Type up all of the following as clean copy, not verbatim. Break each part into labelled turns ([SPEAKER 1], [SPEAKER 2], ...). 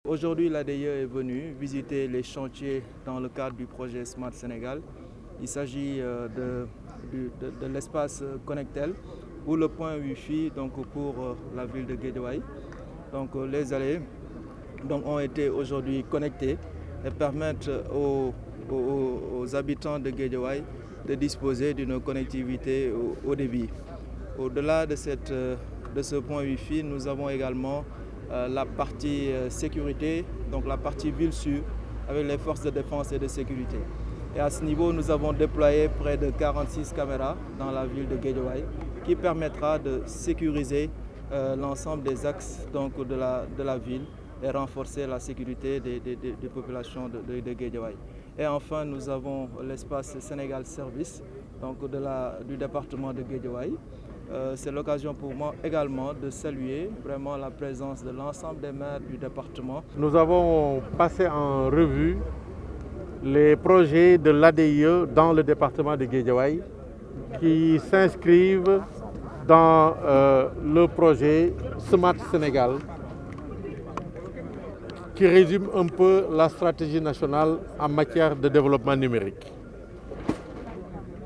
[SPEAKER 1] Aujourd'hui, l'ADIE est venu visiter les chantiers dans le cadre du projet Smart Sénégal. Il s'agit de l'espace Connectel ou le point Wi-Fi pour la ville de Guédiawaye. Les allées ont été aujourd'hui connectées et permettent aux habitants de Guédiawaye de disposer d'une connectivité au débit. Au-delà de ce point Wi-Fi, nous avons également la partie sécurité, donc la partie ville sûre avec les forces de défense et de sécurité. Et à ce niveau, nous avons déployé près de 46 caméras dans la ville de Guédiawaye qui permettra de sécuriser l'ensemble des axes de la ville et renforcer la sécurité des populations de Guédiawaye. Et enfin, nous avons l'espace Sénégal Service du département de Guédiawaye. C'est l'occasion pour moi également de saluer vraiment la présence de l'ensemble des maires du département.
[SPEAKER 2] Nous avons passé en revue les projets de l'ADIE dans le département de Guédiawaye qui s'inscrivent dans le projet Smart Sénégal qui résume un peu la stratégie nationale en matière de développement numérique.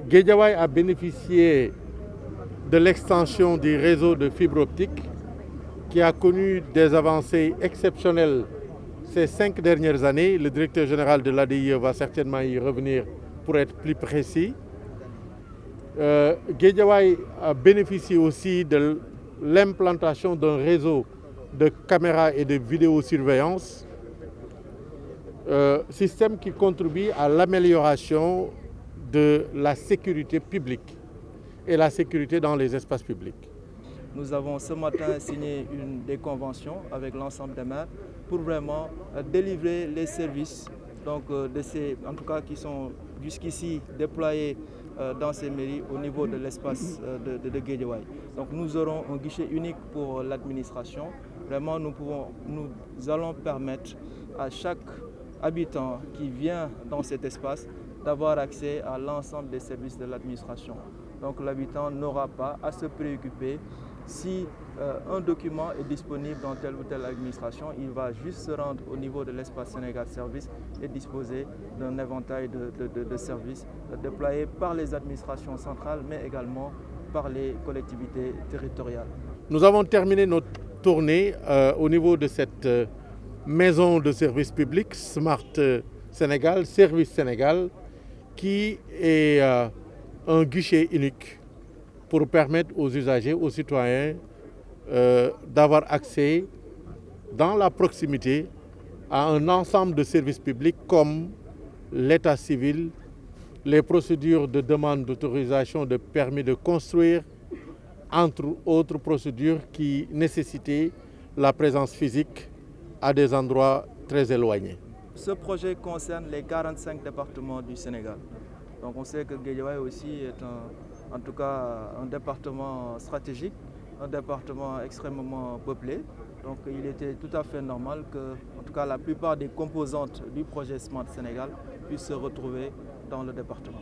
[SPEAKER 2] Guédiawaye a bénéficié de l'extension du réseau de fibre optique qui a connu des avancées exceptionnelles ces 5 dernières années. Le directeur général de l'ADIE va certainement y revenir pour être plus précis. Guédiawaye a bénéficié aussi de l'implantation d'un réseau de caméras et de vidéosurveillance, système qui contribue à l'amélioration de la sécurité publique et la sécurité dans les espaces publics.
[SPEAKER 1] Nous avons ce matin signé des conventions avec l'ensemble des maires pour vraiment délivrer les services en tout cas qui sont jusqu'ici déployés dans ces mairies au niveau de l'espace de Guédiawaye. Donc nous aurons un guichet unique pour l'administration. Vraiment, nous allons permettre à chaque habitant qui vient dans cet espace d'avoir accès à l'ensemble des services de l'administration. Donc l'habitant n'aura pas à se préoccuper si un document est disponible dans telle ou telle administration. Il va juste se rendre au niveau de l'espace Sénégal Service et disposer d'un éventail de services déployés par les administrations centrales mais également par les collectivités territoriales.
[SPEAKER 2] Nous avons terminé notre tournée au niveau de cette maison de service public Smart Sénégal, Service Sénégal, qui est un guichet unique pour permettre aux usagers, aux citoyens d'avoir accès dans la proximité à un ensemble de services publics comme l'état civil, les procédures de demande d'autorisation de permis de construire, entre autres procédures qui nécessitaient la présence physique à des endroits très éloignés.
[SPEAKER 1] Ce projet concerne les 45 départements du Sénégal. Donc on sait que Guédiawaye aussi est en tout cas un département stratégique, un département extrêmement peuplé. Donc il était tout à fait normal que en tout cas, la plupart des composantes du projet Smart Sénégal puissent se retrouver dans le département.